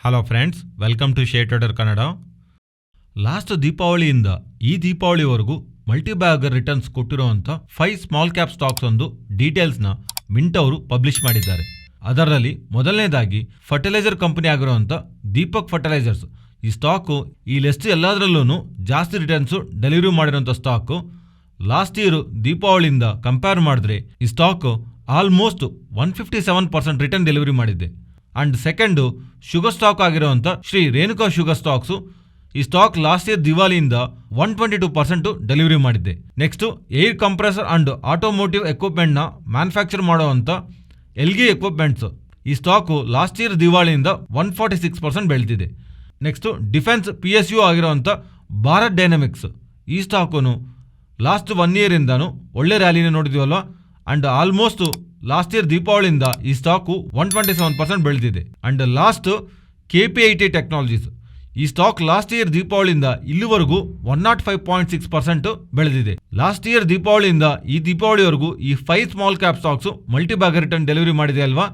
Hello friends, welcome to share trader Kannada. Last ದೀಪಾವಳಿಯಿಂದ ಈ ದೀಪಾವಳಿವರೆಗೂ ಮಲ್ಟಿಬ್ಯಾಗರ್ ರಿಟರ್ನ್ಸ್ ಕೊಟ್ಟಿರುವಂಥ 5 ಸ್ಮಾಲ್ ಕ್ಯಾಪ್ ಸ್ಟಾಕ್ಸ್ ಒಂದು ಡೀಟೇಲ್ಸ್ನ ಮಿಂಟ್ ಅವರು ಪಬ್ಲಿಷ್ ಮಾಡಿದ್ದಾರೆ. ಅದರಲ್ಲಿ ಮೊದಲನೇದಾಗಿ ಫರ್ಟಿಲೈಸರ್ ಕಂಪನಿ ಆಗಿರುವಂಥ ದೀಪಕ್ ಫರ್ಟಿಲೈಸರ್ಸ್. ಈ ಸ್ಟಾಕು ಈ ಲಿಸ್ಟ್ ಎಲ್ಲದರಲ್ಲೂ ಜಾಸ್ತಿ ರಿಟರ್ನ್ಸು ಡೆಲಿವರಿ ಮಾಡಿರೋಂಥ ಸ್ಟಾಕು. ಲಾಸ್ಟ್ ಇಯರ್ ದೀಪಾವಳಿಯಿಂದ ಕಂಪೇರ್ ಮಾಡಿದ್ರೆ ಈ ಸ್ಟಾಕು ಆಲ್ಮೋಸ್ಟ್ 157% ರಿಟರ್ನ್ ಡೆಲಿವರಿ ಮಾಡಿದೆ. ಅಂಡ್ ಸೆಕೆಂಡು ಶುಗರ್ ಸ್ಟಾಕ್ ಆಗಿರುವಂಥ ಶ್ರೀ ರೇಣುಕಾ ಶುಗರ್ ಸ್ಟಾಕ್ಸು. ಈ ಸ್ಟಾಕ್ ಲಾಸ್ಟ್ ಇಯರ್ ದಿವಾಲಿಯಿಂದ 122% ಡೆಲಿವರಿ ಮಾಡಿದೆ. Next air compressor and automotive ಎಕ್ವಿಪ್ಮೆಂಟ್ನ ಮ್ಯಾನುಫ್ಯಾಕ್ಚರ್ ಮಾಡುವಂಥ ಎಲ್ಗಿ ಎಕ್ವಿಪ್ಮೆಂಟ್ಸ್. ಈ ಸ್ಟಾಕು ಲಾಸ್ಟ್ ಇಯರ್ ದಿವಾಳಿಯಿಂದ 146% ಬೆಳೆದಿದೆ. ನೆಕ್ಸ್ಟು ಡಿಫೆನ್ಸ್ PSU ಆಗಿರುವಂಥ ಭಾರತ್ ಡೈನಮಿಕ್ಸ್. ಈ ಸ್ಟಾಕು ಲಾಸ್ಟ್ 1 ಇಯರಿಂದನೂ ಒಳ್ಳೆ ರ್ಯಾಲಿನ ನೋಡಿದ್ವಲ್ವ. ಅಂಡ್ ಆಲ್ಮೋಸ್ಟ್ ಲಾಸ್ಟ್ ಇಯರ್ ದೀಪಾವಳಿಯಿಂದ ಈ ಸ್ಟಾಕು 127% ಬೆಳೆದಿದೆ. And last KPIT technologies. ಈ ಸ್ಟಾಕ್ ಲಾಸ್ಟ್ ಇಯರ್ ದೀಪಾವಳಿಯಿಂದ ಇಲ್ಲಿವರೆಗೂ 105.6% ಬೆಳೆದಿದೆ. ಲಾಸ್ಟ್ ಇಯರ್ ದೀಪಾವಳಿಯಿಂದ ಈ ದೀಪಾವಳಿವರೆಗೂ ಈ 5 small cap stocks multibagger return delivery ಮಾಡಿದೆ ಅಲ್ವಾ.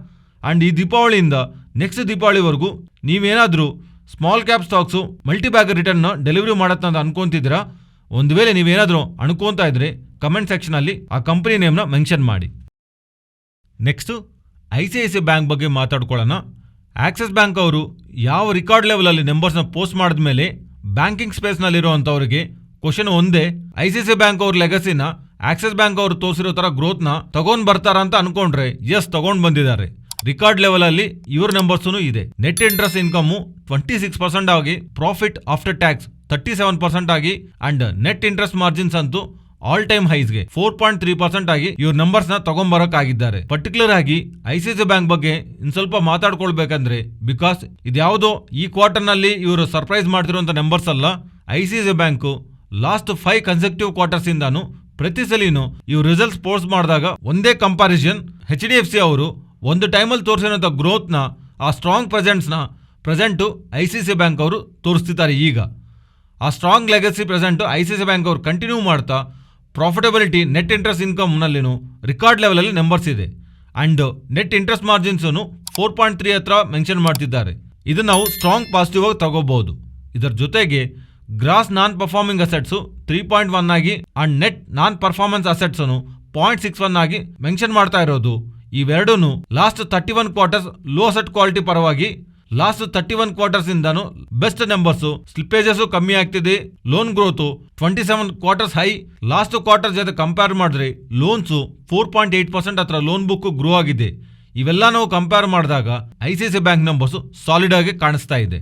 ಅಂಡ್ ಈ ದೀಪಾವಳಿಯಿಂದ ನೆಕ್ಸ್ಟ್ ದೀಪಾವಳಿವರೆಗೂ ನೀವೇನಾದರೂ ಸ್ಮಾಲ್ ಕ್ಯಾಪ್ ಸ್ಟಾಕ್ಸು ಮಲ್ಟಿಬ್ಯಾಗರ್ ರಿಟರ್ನ್ನ ಡೆಲಿವರಿ ಮಾಡತ್ತಂತ ಅನ್ಕೊಂತಿದ್ದೀರಾ? ಒಂದು ವೇಳೆ ನೀವೇನಾದರೂ ಅನ್ಕೊಂತಾ ಇದ್ರೆ ಕಮೆಂಟ್ ಸೆಕ್ಷನಲ್ಲಿ ಆ ಕಂಪನಿ ನೇಮ್ನ ಮೆನ್ಷನ್ ಮಾಡಿ. ನೆಕ್ಸ್ಟು ICICI ಬ್ಯಾಂಕ್ ಬಗ್ಗೆ ಮಾತಾಡ್ಕೊಳ್ಳೋಣ. ಆಕ್ಸಿಸ್ ಬ್ಯಾಂಕ್ ಅವರು ಯಾವ ರಿಕಾರ್ಡ್ ಲೆವೆಲಲ್ಲಿ ನಂಬರ್ಸ್ನ ಪೋಸ್ಟ್ ಮಾಡಿದ ಮೇಲೆ ಬ್ಯಾಂಕಿಂಗ್ ಸ್ಪೇಸ್ನಲ್ಲಿರುವಂಥವ್ರಿಗೆ ಕ್ವಶನ್ ಒಂದೇ, ICICI ಬ್ಯಾಂಕ್ ಅವ್ರ ಲೆಗಸಿನ ಆಕ್ಸಿಸ್ ಬ್ಯಾಂಕ್ ಅವರು ತೋರಿಸಿರೋ ಥರ ಗ್ರೋತ್ನ ತಗೊಂಡು ಬರ್ತಾರ ಅಂತ ಅನ್ಕೊಂಡ್ರೆ ಎಸ್, ತಗೊಂಡು ಬಂದಿದ್ದಾರೆ. ರಿಕಾರ್ಡ್ ಲೆವೆಲಲ್ಲಿ ಇವ್ರ ನಂಬರ್ಸೂ ಇದೆ. ನೆಟ್ ಇಂಟ್ರೆಸ್ಟ್ ಇನ್ಕಮ್ಮು 26% ಆಗಿ, ಪ್ರಾಫಿಟ್ ಆಫ್ಟರ್ ಟ್ಯಾಕ್ಸ್ 37% ಆಗಿ, ಅಂಡ್ ನೆಟ್ ಇಂಟ್ರೆಸ್ಟ್ ಮಾರ್ಜಿನ್ಸ್ ಅಂತೂ ಆಲ್ ಟೈಮ್ ಹೈಸ್ಗೆ 4.3% ಆಗಿ ಇವ್ರ ನಂಬರ್ಸ್ನ ತಗೊಂಬರಕ್ಕಾಗಿದ್ದಾರೆ. ಪರ್ಟಿಕ್ಯುಲರ್ ಆಗಿ ICICI ಬ್ಯಾಂಕ್ ಬಗ್ಗೆ ಇನ್ ಸ್ವಲ್ಪ ಮಾತಾಡ್ಕೊಳ್ಬೇಕಂದ್ರೆ, ಬಿಕಾಸ್ ಇದ್ಯಾವುದೋ ಈ ಕ್ವಾರ್ಟರ್ನಲ್ಲಿ ಇವರು ಸರ್ಪ್ರೈಸ್ ಮಾಡ್ತಿರುವಂಥ ನಂಬರ್ಸ್ ಅಲ್ಲ. ICICI ಬ್ಯಾಂಕು ಲಾಸ್ಟ್ 5 ಕನ್ಸೆಕ್ಟಿವ್ ಕ್ವಾರ್ಟರ್ಸ್ ಇಂದಾನು ಪ್ರತಿ ಸಲಿನೂ ಇವ್ರ ರಿಸಲ್ಟ್ಸ್ ಪೋಸ್ಟ್ ಮಾಡಿದಾಗ ಒಂದೇ ಕಂಪಾರಿಸನ್. HDFC ಅವರು ಒಂದು ಟೈಮಲ್ಲಿ ತೋರಿಸಿರೋಂಥ ಗ್ರೋತ್ನ, ಆ ಸ್ಟ್ರಾಂಗ್ ಪ್ರೆಸೆಂಟು ICICI ಬ್ಯಾಂಕ್ ಅವರು ತೋರಿಸ್ತಿದ್ದಾರೆ. ಈಗ ಆ strong legacy present ICICI bank ಅವರು ಕಂಟಿನ್ಯೂ ಮಾಡ್ತಾ ಪ್ರಾಫಿಟಬಿಲಿಟಿ, ನೆಟ್ ಇಂಟ್ರೆಸ್ಟ್ ಇನ್ಕಮ್ನಲ್ಲಿನೂ ರಿಕಾರ್ಡ್ ಲೆವೆಲಲ್ಲಿ ನಂಬರ್ಸ್ ಇದೆ. ಆ್ಯಂಡ್ ನೆಟ್ ಇಂಟ್ರೆಸ್ಟ್ ಮಾರ್ಜಿನ್ಸನ್ನು 4.3 ಹತ್ರ ಮೆನ್ಷನ್ ಮಾಡ್ತಿದ್ದಾರೆ. ಇದು ನಾವು ಸ್ಟ್ರಾಂಗ್ ಪಾಸಿಟಿವ್ ಆಗಿ ತಗೋಬಹುದು. ಇದರ ಜೊತೆಗೆ ಗ್ರಾಸ್ ನಾನ್ ಪರ್ಫಾರ್ಮಿಂಗ್ ಅಸೆಟ್ಸು 3.1 ಆಗಿ, ಆ್ಯಂಡ್ ನೆಟ್ ನಾನ್ ಪರ್ಫಾರ್ಮೆನ್ಸ್ ಅಸೆಟ್ಸನ್ನು 0.61 ಆಗಿ ಮೆನ್ಷನ್ ಮಾಡ್ತಾ ಇರೋದು. ಇವೆರಡೂ last 31 quarters low asset quality ಪರವಾಗಿ, ಲಾಸ್ಟ್ 31 ಕ್ವಾರ್ಟರ್ಸ್ ಇಂದಾನು ಬೆಸ್ಟ್ ನಂಬರ್ಸು. ಸ್ಲಿಪ್ಪೇಜಸ್ ಕಮ್ಮಿ ಆಗ್ತಿದೆ. Loan growth 27 quarters high. Last quarter ಜೊತೆ ಕಂಪೇರ್ ಮಾಡಿದ್ರೆ ಲೋನ್ಸು 4.8% ಹತ್ರ ಲೋನ್ ಬುಕ್ ಗ್ರೋ ಆಗಿದೆ. ಇವೆಲ್ಲ ನಾವು ಕಂಪೇರ್ ಮಾಡಿದಾಗ ICICI ಬ್ಯಾಂಕ್ ನಂಬರ್ಸು ಸಾಲಿಡ್ ಆಗಿ ಕಾಣಿಸ್ತಾ ಇದೆ.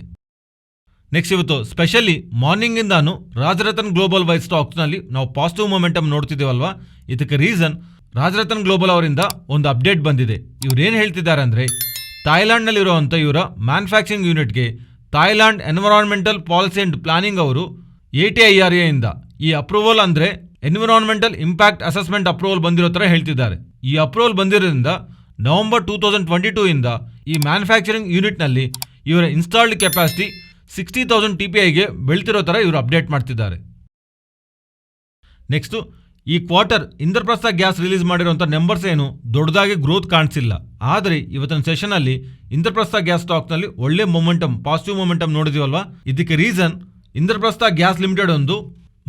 ನೆಕ್ಸ್ಟ್ ಇವತ್ತು ಸ್ಪೆಷಲಿ ಮಾರ್ನಿಂಗ್ ಇಂದಾನು ರಾಜರತ್ನ ಗ್ಲೋಬಲ್ ವೈಸ್ ಸ್ಟಾಕ್ಸ್ನಲ್ಲಿ ನಾವು ಪಾಸಿಟಿವ್ ಮೊಮೆಂಟಮ್ ನೋಡ್ತಿದ್ದೇವಲ್ವಾ. ಇದಕ್ಕೆ ರೀಸನ್ ರಾಜರತ್ನ ಗ್ಲೋಬಲ್ ಅವರಿಂದ ಒಂದು ಅಪ್ಡೇಟ್ ಬಂದಿದೆ. ಇವ್ರು ಏನು ಹೇಳ್ತಿದ್ದಾರೆ ಅಂದರೆ, ಥಾಯ್ಲ್ಯಾಂಡ್ನಲ್ಲಿರುವಂಥ ಇವರ ಮ್ಯಾನುಫ್ಯಾಕ್ಚರಿಂಗ್ ಯೂನಿಟ್ಗೆ Thailand environmental policy and planning ಅವರು ATIRA ಇಂದ ಈ ಅಪ್ರೂವಲ್ ಅಂದರೆ ಎನ್ವಿರಾನ್ಮೆಂಟಲ್ ಇಂಪ್ಯಾಕ್ಟ್ ಅಸೆಸ್ಮೆಂಟ್ ಅಪ್ರೂವಲ್ ಬಂದಿರೋ ಥರ ಹೇಳ್ತಿದ್ದಾರೆ. ಈ ಅಪ್ರೂವಲ್ ಬಂದಿರೋದ್ರಿಂದ ನವೆಂಬರ್ 2022 ಇಂದ ಈ ಮ್ಯಾನುಫ್ಯಾಕ್ಚರಿಂಗ್ ಯೂನಿಟ್ನಲ್ಲಿ ಇವರ ಇನ್ಸ್ಟಾಲ್ಡ್ ಕೆಪಾಸಿಟಿ 60,000 TPIಗೆ ಬೆಳ್ತಿರೋ ಥರ ಇವರು ಅಪ್ಡೇಟ್ ಮಾಡ್ತಿದ್ದಾರೆ. ನೆಕ್ಸ್ಟು ಈ ಕ್ವಾರ್ಟರ್ ಇಂದ್ರಪ್ರಸ್ಥ ಗ್ಯಾಸ್ ರಿಲೀಸ್ ಮಾಡಿರುವಂಥ ನಂಬರ್ಸ್ ಏನು ದೊಡ್ಡದಾಗಿ ಗ್ರೋತ್ ಕಾಣಿಸಿಲ್ಲ. ಆದರೆ ಇವತ್ತಿನ ಸೆಷನಲ್ಲಿ ಇಂದ್ರಪ್ರಸ್ಥ ಗ್ಯಾಸ್ ಸ್ಟಾಕ್ನಲ್ಲಿ ಒಳ್ಳೆ ಪಾಸಿಟಿವ್ ಮೊಮೆಂಟಮ್ ನೋಡಿದೀವಲ್ವಾ. ಇದಕ್ಕೆ ರೀಸನ್ ಇಂದ್ರಪ್ರಸ್ಥ ಗ್ಯಾಸ್ ಲಿಮಿಟೆಡ್ ಒಂದು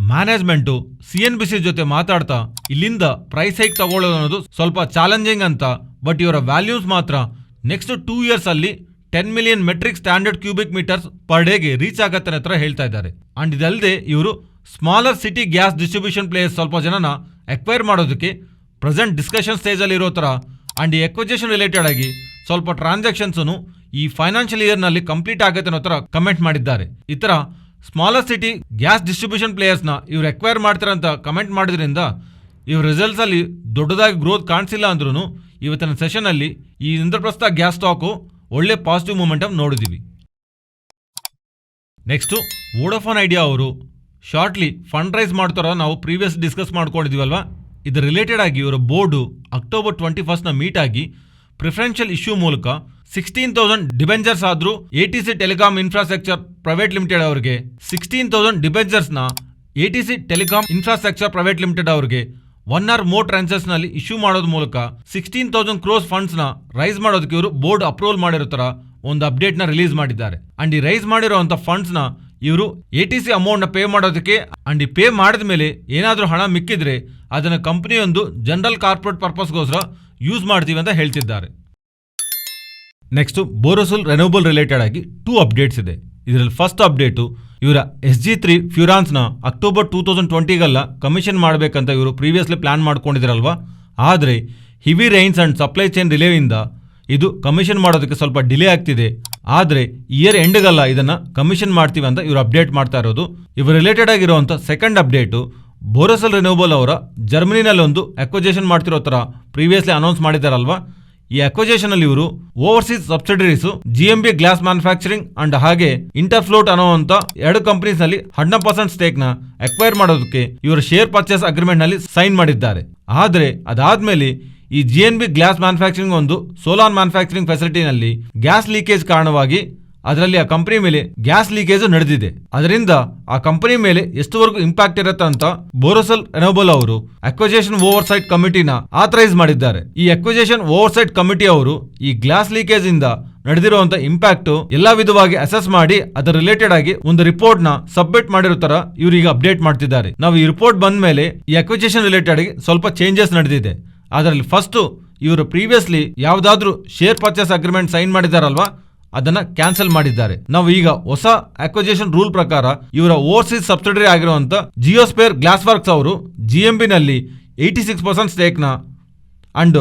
ಮ್ಯಾನೇಜ್ಮೆಂಟು CNBC ಜೊತೆ ಮಾತಾಡ್ತಾ ಇಲ್ಲಿಂದ ಪ್ರೈಸ್ ಹೈಕ್ ತಗೊಳ್ಳೋದು ಅನ್ನೋದು ಸ್ವಲ್ಪ ಚಾಲೆಂಜಿಂಗ್ ಅಂತ, ಬಟ್ ಇವರ ವ್ಯಾಲ್ಯೂಸ್ ಮಾತ್ರ ನೆಕ್ಸ್ಟ್ 2 ಇಯರ್ಸ್ ಅಲ್ಲಿ 10 million metric standard cubic metres per ಡೇಗೆ ರೀಚ್ ಆಗತ್ತೆ ಹತ್ರ ಹೇಳ್ತಾ ಇದ್ದಾರೆ. ಅಂಡ್ ಇದಲ್ಲದೆ ಇವರು smaller city gas distribution players ಸ್ವಲ್ಪ ಜನನ ಎಕ್ವೈರ್ ಮಾಡೋದಕ್ಕೆ ಪ್ರೆಸೆಂಟ್ ಡಿಸ್ಕಷನ್ ಸ್ಟೇಜಲ್ಲಿ ಇರೋ ಥರ, ಆ್ಯಂಡ್ ಈ ಎಕ್ವಿಜಿಷನ್ ರಿಲೇಟೆಡ್ ಆಗಿ ಸ್ವಲ್ಪ ಟ್ರಾನ್ಸಾಕ್ಷನ್ಸನ್ನು ಈ ಫೈನಾನ್ಷಿಯಲ್ ಇಯರ್ನಲ್ಲಿ ಕಂಪ್ಲೀಟ್ ಆಗುತ್ತೆ ಅನ್ನೋ ಥರ ಕಮೆಂಟ್ ಮಾಡಿದ್ದಾರೆ. ಈ ಥರ ಸ್ಮಾಲರ್ ಸಿಟಿ ಗ್ಯಾಸ್ ಡಿಸ್ಟ್ರಿಬ್ಯೂಷನ್ ಪ್ಲೇಯರ್ಸ್ನ ಇವ್ರು ಎಕ್ವೈರ್ ಮಾಡ್ತಾರೆ ಅಂತ ಕಮೆಂಟ್ ಮಾಡೋದ್ರಿಂದ ಇವ್ರ ರಿಸಲ್ಟ್ಸಲ್ಲಿ ದೊಡ್ಡದಾಗಿ ಗ್ರೋತ್ ಕಾಣಿಸಿಲ್ಲ ಅಂದ್ರೂ ಇವತ್ತಿನ ಸೆಷನಲ್ಲಿ ಈ ಇಂದ್ರಪ್ರಸ್ಥ ಗ್ಯಾಸ್ ಸ್ಟಾಕು ಒಳ್ಳೆ ಪಾಸಿಟಿವ್ ಮೊಮೆಂಟಮ್ ನೋಡಿದ್ದೀವಿ. ನೆಕ್ಸ್ಟು ವೋಡಾಫೋನ್ ಐಡಿಯಾ ಅವರು ಶಾರ್ಟ್ಲಿ ಫಂಡ್ ರೈಸ್ ಮಾಡ್ತಾರೋ ನಾವು ಪ್ರೀವಿಯಸ್ ಡಿಸ್ಕಸ್ ಮಾಡ್ಕೊಂಡಿದ್ದೀವಲ್ವಾ. ಇದರ ರಿಲೇಟೆಡ್ ಆಗಿ ಇವರ ಬೋರ್ಡು ಅಕ್ಟೋಬರ್ 21ನ ಮೀಟ್ ಆಗಿ ಪ್ರಿಫರೆನ್ಷಿಯಲ್ ಇಶ್ಯೂ ಮೂಲಕ 16,000 ಡಿಬೆಂಚರ್ಸ್ ಆದರೂ ATC telecom infrastructure private limited ಅವರಿಗೆ 16,000 ಡಿಬೆಂಚರ್ಸ್ನ ATC telecom infrastructure private limited ಅವರಿಗೆ 1 or more ಟ್ರಾನ್ಸಾಕ್ಷನ್ನಲ್ಲಿ ಇಶ್ಯೂ ಮಾಡೋದ್ರ ಮೂಲಕ 16,000 crores ಫಂಡ್ಸ್ನ ರೈಸ್ ಮಾಡೋದಕ್ಕೆ ಇವರು ಬೋರ್ಡ್ ಅಪ್ರೂವಲ್ ಮಾಡಿರೋ ಥರ ಒಂದು ಅಪ್ಡೇಟ್ ನ ರಿಲೀಸ್ ಮಾಡಿದ್ದಾರೆ. ಅಂಡ್ ಈ ರೈಸ್ ಮಾಡಿರುವಂತ ಫಂಡ್ಸ್ ನ ಇವರು ATC ಅಮೌಂಟ್ ನ ಪೇ ಮಾಡೋದಕ್ಕೆ ಅಂಡ್ ಈ ಪೇ ಮಾಡಿದ ಮೇಲೆ ಏನಾದ್ರೂ ಹಣ ಮಿಕ್ಕಿದ್ರೆ ಅದನ್ನ ಕಂಪನಿ ಒಂದು ಜನರಲ್ ಕಾರ್ಪೊರೇಟ್ ಪರ್ಪಸ್ಗೋಸ್ಕರ ಯೂಸ್ ಮಾಡ್ತೀವಿ ಅಂತ ಹೇಳ್ತಿದ್ದಾರೆ. ನೆಕ್ಸ್ಟ್ ಬೋರೋಸಿಲ್ ರೆನ್ಯೂಬಲ್ ರಿಲೇಟೆಡ್ ಆಗಿ 2 ಅಪ್ಡೇಟ್ಸ್ ಇದೆ. ಇದರಲ್ಲಿ ಫಸ್ಟ್ ಅಪ್ಡೇಟು ಇವರ SG3 ಫ್ಯೂರಾನ್ಸ್ನ ಅಕ್ಟೋಬರ್ 2020 ಕಮಿಷನ್ ಮಾಡಬೇಕಂತ ಇವರು ಪ್ರೀವಿಯಸ್ಲಿ ಪ್ಲಾನ್ ಮಾಡ್ಕೊಂಡಿದ್ರಲ್ವಾ. ಆದರೆ heavy rains and supply chain ರಿಲೇವಿಂದ ಇದು ಕಮಿಷನ್ ಮಾಡೋದಕ್ಕೆ ಸ್ವಲ್ಪ ಡಿಲೇ ಆಗ್ತಿದೆ. ಆದರೆ ಇಯರ್ ಎಂಡ್ಗಲ್ಲ ಇದನ್ನು ಕಮಿಷನ್ ಮಾಡ್ತೀವಿ ಅಂತ ಇವರು ಅಪ್ಡೇಟ್ ಮಾಡ್ತಾ ಇರೋದು. ಇವರು ರಿಲೇಟೆಡ್ ಆಗಿರುವಂಥ ಸೆಕೆಂಡ್ ಅಪ್ಡೇಟು ಬೋರೋಸಿಲ್ ರೆನ್ಯೂಬಲ್ ಅವರ ಜರ್ಮನಿನಲ್ಲಿ ಒಂದು ಅಕ್ವಿಜಿಷನ್ ಮಾಡ್ತಿರೋ ಥರ ಪ್ರೀವಿಯಸ್ಲಿ ಅನೌನ್ಸ್ ಮಾಡಿದ್ದಾರಲ್ವಾ. ಈ ಅಕ್ವಿಜಿಷನ್ ಅಲ್ಲಿ ಇವರು overseas subsidiaries GMB glass manufacturing and ಹಾಗೆ ಇಂಟರ್ಫ್ಲೋಟ್ ಅನ್ನುವಂತ 2 ಕಂಪನೀಸ್ ನಲ್ಲಿ 100% ಸ್ಟೇಕ್ ನ ಅಕ್ವೈರ್ ಮಾಡೋದಕ್ಕೆ ಇವರು ಶೇರ್ ಪರ್ಚೇಸ್ ಅಗ್ರಿಮೆಂಟ್ ನಲ್ಲಿ ಸೈನ್ ಮಾಡಿದ್ದಾರೆ. ಆದರೆ ಅದಾದ್ಮೇಲೆ ಈ GNB ಗ್ಲಾಸ್ ಮ್ಯಾನುಫ್ಯಾಕ್ಚರಿಂಗ್ ಒಂದು ಸೋಲಾರ್ ಮ್ಯಾನುಫ್ಯಾಕ್ಚರಿಂಗ್ ಫೆಸಿಲಿಟಿನಲ್ಲಿ ಗ್ಯಾಸ್ ಲೀಕೇಜ್ ಕಾರಣವಾಗಿ ಅದರಲ್ಲಿ ಆ ಕಂಪನಿ ಮೇಲೆ ಗ್ಯಾಸ್ ಲೀಕೇಜ್ ನಡೆದಿದೆ. ಅದರಿಂದ ಆ ಕಂಪನಿ ಮೇಲೆ ಎಷ್ಟುವರೆಗೂ ಇಂಪ್ಯಾಕ್ಟ್ ಇರುತ್ತೆ ಅಂತ ಬೋರೋಸಿಲ್ ರೆನ್ಯೂಬಲ್ ಅವರು ಅಕ್ವಿಜಿಷನ್ ಓವರ್ಸೈಟ್ ಕಮಿಟಿನ ಆಥರೈಸ್ ಮಾಡಿದ್ದಾರೆ. ಈ ಅಕ್ವಿಜಿಷನ್ ಓವರ್ಸೈಟ್ ಕಮಿಟಿ ಅವರು ಈ ಗ್ಲಾಸ್ ಲೀಕೇಜ್ ಇಂದ ನಡೆದಿರುವಂತ ಇಂಪ್ಯಾಕ್ಟ್ ಎಲ್ಲಾ ವಿಧವಾಗಿ ಅಸೆಸ್ ಮಾಡಿ ಅದರ ರಿಲೇಟೆಡ್ ಆಗಿ ಒಂದು ರಿಪೋರ್ಟ್ ನ ಸಬ್ಮಿಟ್ ಮಾಡಿರೋ ತರ ಇವರು ಈಗ ಅಪ್ಡೇಟ್ ಮಾಡ್ತಿದ್ದಾರೆ. ನಾವು ಈ ರಿಪೋರ್ಟ್ ಬಂದ ಮೇಲೆ ಈ ಅಕ್ವಿಜಿಷನ್ ರಿಲೇಟೆಡ್ ಆಗಿ ಸ್ವಲ್ಪ ಚೇಂಜಸ್ ನಡೆದಿದೆ. ಅದರಲ್ಲಿ ಫಸ್ಟ್ ಇವರು ಪ್ರೀವಿಯಸ್ಲಿ ಯಾವ್ದಾದ್ರು ಶೇರ್ ಪರ್ಚೇಸ್ ಅಗ್ರಿಮೆಂಟ್ ಸೈನ್ ಮಾಡಿದಾರಲ್ವಾ ಅದನ್ನ ಕ್ಯಾನ್ಸಲ್ ಮಾಡಿದ್ದಾರೆ. ನಾವು ಈಗ ಹೊಸ ಅಕ್ವಿಜಿಷನ್ ರೂಲ್ ಪ್ರಕಾರ ಇವರ ಓವರ್ಸೀಸ್ ಸಬ್ಸಿಡರಿ ಆಗಿರುವಂತ ಜಿಯೋಸ್ಪೇರ್ ಗ್ಲಾಸ್ ವರ್ಕ್ಸ್ ಅವರು GMB ನಲ್ಲಿ 86% ಸ್ಟೇಕ್ ನ ಅಂಡ್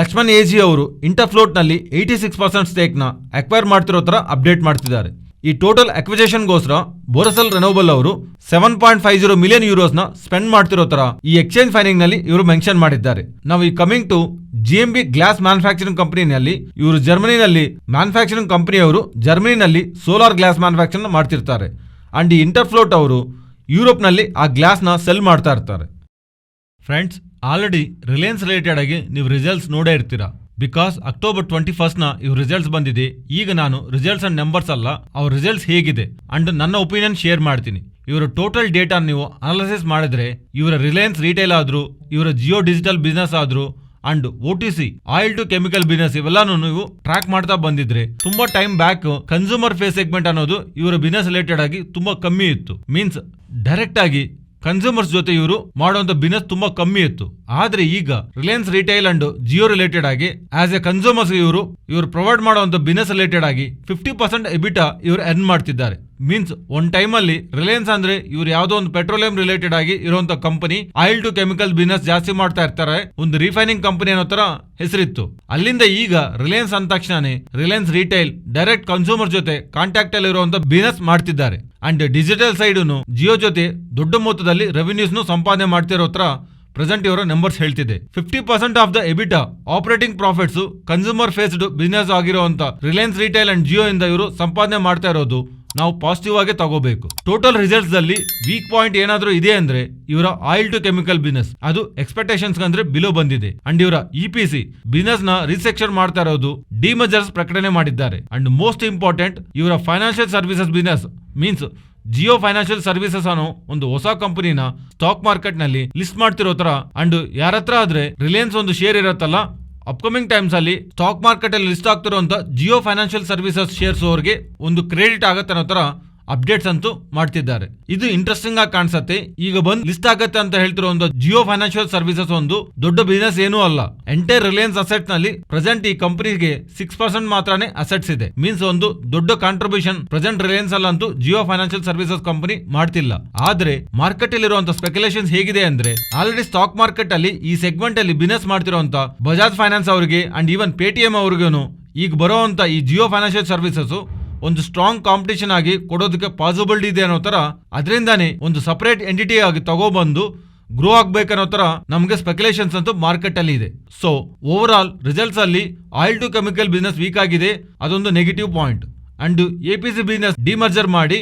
ಲಕ್ಷ್ಮಣ್ AG ಅವರು ಇಂಟರ್ಫ್ಲೋಟ್ ನಲ್ಲಿ 86% ಸ್ಟೇಕ್ ನ ಅಕ್ವೈರ್ ಮಾಡ್ತಿರೋ ತರ ಅಪ್ಡೇಟ್ ಮಾಡ್ತಿದ್ದಾರೆ. ಈ ಟೋಟಲ್ ಅಕ್ವಿಜಿಷನ್ಗೋಸ್ಕರ ಬೋರೋಸಿಲ್ ರೆನ್ಯೂಬಲ್ ಅವರು 7.50 ಮಿಲಿಯನ್ ಯೂರೋಸ್ ನ ಸ್ಪೆಂಡ್ ಮಾಡ್ತಿರೋ ತರ ಈ ಎಕ್ಸ್ಚೇಂಜ್ ಫೈನಿಂಗ್ ನಲ್ಲಿ ಇವರು ಮೆನ್ಷನ್ ಮಾಡಿದ್ದಾರೆ. ನಾವು ಈ coming to GMB glass manufacturing ಕಂಪನಿನಲ್ಲಿ ಇವರು ಜರ್ಮನಿನಲ್ಲಿ ಮ್ಯಾನುಫ್ಯಾಕ್ಚರಿಂಗ್ ಕಂಪನಿಯವರು ಜರ್ಮನಿನಲ್ಲಿ ಸೋಲಾರ್ ಗ್ಲಾಸ್ ಮ್ಯಾನುಫ್ಯಾಕ್ಚರಿಂಗ್ ಮಾಡ್ತಿರ್ತಾರೆ. ಅಂಡ್ ಈ ಇಂಟರ್ಫ್ಲೋಟ್ ಅವರು ಯುರೋಪ್ ನಲ್ಲಿ ಆ ಗ್ಲಾಸ್ ನ ಸೆಲ್ ಮಾಡ್ತಾ ಇರ್ತಾರೆ. ಫ್ರೆಂಡ್ಸ್, ಆಲ್ರೆಡಿ ರಿಲಯನ್ಸ್ ರಿಲೇಟೆಡ್ ಆಗಿ ನೀವು ರಿಸಲ್ಟ್ಸ್ ನೋಡೇ ಇರ್ತೀರಾ. ಬಿಕಾಸ್ ಅಕ್ಟೋಬರ್ 21 ಇವ್ರ ರಿಸಲ್ಟ್ಸ್ ಬಂದಿದೆ. ಈಗ ನಾನು ರಿಸಲ್ಟ್ಸ್ ಅಂಡ್ ನಂಬರ್ಸ್ ಅಲ್ಲ, ಅವ್ರ ರಿಸಲ್ಟ್ಸ್ ಹೇಗಿದೆ ಅಂಡ್ ನನ್ನ ಒಪಿನಿಯನ್ ಶೇರ್ ಮಾಡ್ತೀನಿ. ಇವರ ಟೋಟಲ್ ಡೇಟಾ ನೀವು ಅನಾಲಿಸಿಸ್ ಮಾಡಿದ್ರೆ ಇವರ ರಿಲಯನ್ಸ್ ರಿಟೇಲ್ ಆದ್ರು, ಇವರ ಜಿಯೋ ಡಿಜಿಟಲ್ ಬಿಸ್ನೆಸ್ ಆದ್ರು and OTC oil to chemical business ಇವೆಲ್ಲಾನು ನೀವು ಟ್ರ್ಯಾಕ್ ಮಾಡ್ತಾ ಬಂದಿದ್ರೆ ತುಂಬಾ time back consumer face segment ಅನ್ನೋದು ಇವರ ಬಿಸ್ನೆಸ್ ರಿಲೇಟೆಡ್ ಆಗಿ ತುಂಬಾ ಕಮ್ಮಿ ಇತ್ತು. ಮೀನ್ಸ್ ಡೈರೆಕ್ಟ್ ಆಗಿ ಕನ್ಸ್ಯೂಮರ್ಸ್ ಜೊತೆ ಇವರು ಮಾಡುವಂತ ಬಿಸ್ನೆಸ್ ತುಂಬಾ ಕಮ್ಮಿ ಇತ್ತು. ಆದ್ರೆ ಈಗ Reliance retail and Jio related ಆಗಿ ಆಸ್ ಎ ಕನ್ಸ್ಯೂಮರ್ಸ್ ಇವರು ಪ್ರೊವೈಡ್ ಮಾಡುವಂತ ಬಿಸ್ನೆಸ್ ರಿಲೇಟೆಡ್ ಆಗಿ 50% ಎಬಿಟಾ ಇವರು ಅರ್ನ್ ಮಾಡ್ತಿದ್ದಾರೆ. ಮೀನ್ಸ್ ಒಂದ್ ಟೈಮ್ ಅಲ್ಲಿ ರಿಲಯನ್ಸ್ ಅಂದ್ರೆ ಇವ್ರು ಯಾವ್ದೋ ಒಂದು ಪೆಟ್ರೋಲಿಯಂ ರಿಲೇಟೆಡ್ ಆಗಿ ಇರುವಂತ company oil to chemical business ಜಾಸ್ತಿ ಮಾಡ್ತಾ ಇರ್ತಾರೆ, ಒಂದು ರಿಫೈನಿಂಗ್ ಕಂಪನಿ ಅನ್ನೋ ತರ ಹೆಸರಿತ್ತು. ಅಲ್ಲಿಂದ ಈಗ ರಿಲಯನ್ಸ್ ಅಂದ ತಕ್ಷಣ ರಿಲಯನ್ಸ್ ರಿಟೈಲ್ ಡೈರೆಕ್ಟ್ ಕನ್ಸ್ಯೂಮರ್ ಜೊತೆ ಕಾಂಟ್ಯಾಕ್ಟ್ ಅಲ್ಲಿ ಇರುವಂತ ಬಿಸ್ನೆಸ್ ಮಾಡ್ತಿದ್ದಾರೆ. ಅಂಡ್ ಡಿಜಿಟಲ್ ಸೈಡ್ ಜಿಯೋ ಜೊತೆ ದೊಡ್ಡ ಮೊತ್ತದಲ್ಲಿ ರೆವಿನ್ಯೂಸ್ ಸಂಪಾದನೆ ಮಾಡ್ತಿರೋ ತರ ಪ್ರೆಸೆಂಟ್ ಇವರ ನಂಬರ್ಸ್ ಹೇಳ್ತಿದೆ. 50% of the EBITDA operating profits consumer faced business ಆಗಿರುವಂತ ರಿಲಯನ್ಸ್ ರಿಟೈಲ್ ಅಂಡ್ ಜಿಯೋ ಇಂದ ಇವರು ಸಂಪಾದನೆ ಮಾಡ್ತಾ ಇರೋದು ನಾವು ಪಾಸಿಟಿವ್ ಆಗಿ ತಗೋಬೇಕು. ಟೋಟಲ್ ರಿಸಲ್ಟ್ಸ್ ಅಲ್ಲಿ ವೀಕ್ ಪಾಯಿಂಟ್ ಏನಾದ್ರೂ ಇದೆ ಅಂದ್ರೆ ಇವರ ಆಯಿಲ್ ಟು ಕೆಮಿಕಲ್ ಬಿಸ್ನೆಸ್ ಅದು ಎಕ್ಸ್ಪೆಕ್ಟೇಷನ್ಸ್ ಅಂದ್ರೆ ಬಿಲೋ ಬಂದಿದೆ. ಅಂಡ್ ಇವರ EPC ಬಿಸ್ನೆಸ್ ನ ರಿಸೆಕ್ಷನ್ ಮಾಡ್ತಾ ಇರೋದು ಡಿಮರ್ಜರ್ಸ್ ಪ್ರಕಟಣೆ ಮಾಡಿದ್ದಾರೆ. ಅಂಡ್ ಮೋಸ್ಟ್ ಇಂಪಾರ್ಟೆಂಟ್ ಇವರ financial services business means Jio financial services ಅನ್ನೋ ಒಂದು ಹೊಸ ಕಂಪನಿನ ಸ್ಟಾಕ್ ಮಾರ್ಕೆಟ್ ನಲ್ಲಿ ಲಿಸ್ಟ್ ಮಾಡ್ತಿರೋ ತರ ಅಂಡ್ ಯಾರತ್ರ ಆದ್ರೆ ರಿಲಯನ್ಸ್ ಒಂದು ಶೇರ್ ಇರತ್ತಲ್ಲ ಅಪ್ಕಮಿಂಗ್ ಟೈಮ್ಸ್ ಅಲ್ಲಿ ಸ್ಟಾಕ್ ಮಾರ್ಕೆಟ್ ಅಲ್ಲಿ ಲಿಸ್ಟ್ ಆಗ್ತಿರುವಂತ ಜಿಯೋ ಫೈನಾನ್ಷಿಯಲ್ ಸರ್ವಿಸಸ್ ಶೇರ್ಸ್ ಅವ್ರಿಗೆ ಒಂದು ಕ್ರೆಡಿಟ್ ಆಗತ್ತೆ ಅನ್ನೋ ತರ ಅಪ್ಡೇಟ್ಸ್ ಅಂತೂ ಮಾಡ್ತಿದ್ದಾರೆ. ಇದು ಇಂಟ್ರೆಸ್ಟಿಂಗ್ ಆಗಿ ಕಾಣಿಸುತ್ತೆ. ಈಗ ಬಂದ್ ಲಿಸ್ಟ್ ಆಗತ್ತೆ ಅಂತ ಹೇಳ್ತಿರೋ ಒಂದು ಜಿಯೋ ಫೈನಾನ್ಷಿಯಲ್ ಸರ್ವಿಸಸ್ ಒಂದು ದೊಡ್ಡ ಬಿಸ್ನೆಸ್ ಏನೂ ಅಲ್ಲ. ಎಂಟೈರ್ ರಿಲಯನ್ಸ್ ಅಸೆಟ್ ನಲ್ಲಿ ಪ್ರೆಸೆಂಟ್ ಈ ಕಂಪನಿಗೆ 6% ಮಾತ್ರನೇ ಅಸೆಟ್ಸ್ ಇದೆ. ಮೀನ್ಸ್ ಒಂದು ದೊಡ್ಡ ಕಾಂಟ್ರಿಬ್ಯೂಷನ್ ಪ್ರೆಸೆಂಟ್ ರಿಲಯನ್ಸ್ ಅಲ್ಲಂತೂ ಜಿಯೋ ಫೈನಾನ್ಷಿಯಲ್ ಸರ್ವಿಸಸ್ ಕಂಪನಿ ಮಾಡ್ತಿಲ್ಲ. ಆದ್ರೆ ಮಾರ್ಕೆಟ್ ಅಲ್ಲಿ ಇರುವಂತ ಸ್ಪೆಕ್ಯುಲೇಷನ್ಸ್ ಹೇಗಿದೆ ಅಂದ್ರೆ ಆಲ್ರೆಡಿ ಸ್ಟಾಕ್ ಮಾರ್ಕೆಟ್ ಅಲ್ಲಿ ಈ ಸೆಗ್ಮೆಂಟ್ ಅಲ್ಲಿ ಬಿಸ್ನೆಸ್ ಮಾಡ್ತಿರುವಂತ ಬಜಾಜ್ ಫೈನಾನ್ಸ್ ಅವರಿಗೆ ಅಂಡ್ ಈವನ್ ಪೇಟಿಎಂ ಅವ್ರಿಗೂ ಈಗ ಬರುವಂತ ಈ ಜಿಯೋ ಫೈನಾನ್ಷಿಯಲ್ ಸರ್ವಿಸಸ್ ಒಂದು ಸ್ಟ್ರಾಂಗ್ ಕಾಂಪಿಟೇಷನ್ ಆಗಿ ಕೊಡೋದಕ್ಕೆ ಪಾಸಿಬಿಲಿಟಿ ಇದೆ ಅನ್ನೋ ತರ, ಅದರಿಂದಾನೇ ಒಂದು ಸಪರೇಟ್ ಎಂಟಿಟಿ ಆಗಿ ತಗೋಬಂದು ಗ್ರೋ ಆಗ್ಬೇಕನ್ನೋ ತರ ನಮಗೆ ಸ್ಪೆಕ್ಯುಲೇಷನ್ಸ್ ಅಂತೂ ಮಾರ್ಕೆಟ್ ಅಲ್ಲಿ ಇದೆ. ಸೊ ಓವರ್ ಆಲ್ ರಿಸಲ್ಟ್ಸ್ ಅಲ್ಲಿ oil to chemical business weak ಆಗಿದೆ, ಅದೊಂದು negative point. And APC business demerger ಮಾಡಿ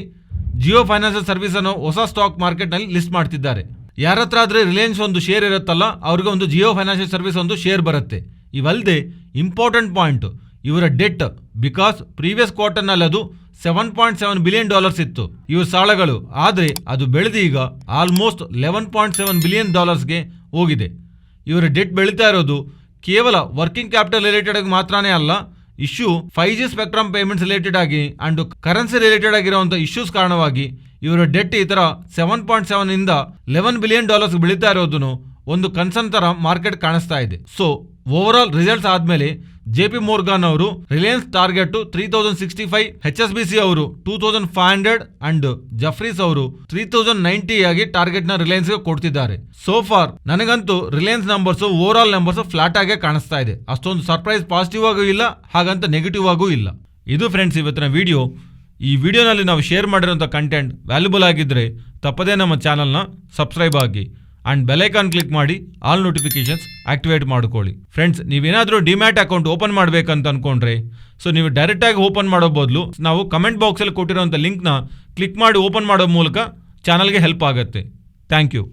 ಜಿಯೋ ಫೈನಾನ್ಷಿಯಲ್ ಸರ್ವಿಸ್ ಅನ್ನೋ ಹೊಸ ಸ್ಟಾಕ್ ಮಾರ್ಕೆಟ್ ನಲ್ಲಿ ಲಿಸ್ಟ್ ಮಾಡ್ತಿದ್ದಾರೆ. ಯಾರತ್ರ ಆದ್ರೆ ರಿಲಯನ್ಸ್ ಒಂದು ಶೇರ್ ಇರುತ್ತಲ್ಲ ಅವ್ರಿಗೆ ಒಂದು ಜಿಯೋ ಫೈನಾನ್ಷಿಯಲ್ ಸರ್ವಿಸ್ ಒಂದು ಶೇರ್ ಬರುತ್ತೆ. ಇವಲ್ಲದೆ ಇಂಪಾರ್ಟೆಂಟ್ ಪಾಯಿಂಟ್ ಇವರ ಡೆಟ್, ಬಿಕಾಸ್ ಪ್ರೀವಿಯಸ್ ಕ್ವಾರ್ಟರ್ ನಲ್ಲಿ ಅದು $7.7 ಬಿಲಿಯನ್ ಇತ್ತು ಇವ್ರ ಸಾಲಗಳು. ಆದ್ರೆ ಅದು ಬೆಳೆದು ಈಗ ಆಲ್ಮೋಸ್ಟ್ $11.7 ಬಿಲಿಯನ್ ಗೆ ಹೋಗಿದೆ. ಇವರ ಡೆಟ್ ಬೆಳೀತಾ ಇರೋದು ಕೇವಲ ವರ್ಕಿಂಗ್ ಕ್ಯಾಪಿಟಲ್ ರಿಲೇಟೆಡ್ ಆಗಿ ಮಾತ್ರನೇ ಅಲ್ಲ, issue 5G spectrum payments related ಆಗಿ ಅಂಡ್ ಕರೆನ್ಸಿ ರಿಲೇಟೆಡ್ ಆಗಿರುವಂತಹ ಇಶ್ಯೂಸ್ ಕಾರಣವಾಗಿ ಇವರ ಡೆಟ್ ಈ ತರ 7.7 ಇಂದ $11 ಬಿಲಿಯನ್ ಬೆಳೀತಾ ಇರೋದನ್ನು ಒಂದು ಕನ್ಸರ್ನ್ ತರ ಮಾರ್ಕೆಟ್ ಕಾಣಿಸ್ತಾ ಇದೆ. ಸೊ ಓವರ್ ಆಲ್ ರಿಸಲ್ಟ್ಸ್ ಆದ್ಮೇಲೆ JP Morgan ಅವರು ರಿಲಯನ್ಸ್ ಟಾರ್ಗೆಟ್ 3065, HSBC ಅವರು 2500 ಅಂಡ್ ಜಫ್ರೀಸ್ ಅವರು 3090 ಆಗಿ ಟಾರ್ಗೆಟ್ ನ ರಿಲಯನ್ಸ್ ಗೆ ಕೊಡ್ತಿದ್ದಾರೆ. ಸೋ ಫಾರ್ ನನಗಂತೂ Reliance numbers over all numbers flat ಆಗಿ ಕಾಣಿಸ್ತಾ ಇದೆ. ಅಷ್ಟೊಂದು ಸರ್ಪ್ರೈಸ್ ಪಾಸಿಟಿವ್ ಆಗೂ ಇಲ್ಲ, ಹಾಗಂತ ನೆಗೆಟಿವ್ ಆಗೂ ಇಲ್ಲ. ಇದು ಫ್ರೆಂಡ್ಸ್ ಇವತ್ತಿನ ವಿಡಿಯೋ. ಈ ವಿಡಿಯೋನಲ್ಲಿ ನಾವು ಶೇರ್ ಮಾಡಿರುವಂಥ ಕಂಟೆಂಟ್ ವ್ಯಾಲ್ಯೂಬಲ್ ಆಗಿದ್ದರೆ ತಪ್ಪದೇ ನಮ್ಮ ಚಾನಲ್ನ ಸಬ್ಸ್ಕ್ರೈಬ್ ಆಗಿ ಅಂಡ್ ಬೆಲ್ ಐಕಾನ್ ಕ್ಲಿಕ್ ಮಾಡಿ ಆಲ್ ನೋಟಿಫಿಕೇಶನ್ಸ್ ಆಕ್ಟಿವೇಟ್ ಮಾಡ್ಕೊಳ್ಳಿ. ಫ್ರೆಂಡ್ಸ್, ನೀವೇನಾದರೂ ಡಿಮ್ಯಾಟ್ ಅಕೌಂಟ್ ಓಪನ್ ಮಾಡಬೇಕಂತ ಅನ್ಕೊಂಡ್ರೆ ಸೊ ನೀವು ಡೈರೆಕ್ಟಾಗಿ ಓಪನ್ ಮಾಡೋ ಬದಲು ನಾವು ಕಮೆಂಟ್ ಬಾಕ್ಸಲ್ಲಿ ಕೊಟ್ಟಿರೋಂಥ ಲಿಂಕ್ನ ಕ್ಲಿಕ್ ಮಾಡಿ ಓಪನ್ ಮಾಡೋ ಮೂಲಕ ಚಾನಲ್ಗೆ ಹೆಲ್ಪ್ ಆಗುತ್ತೆ. Thank you.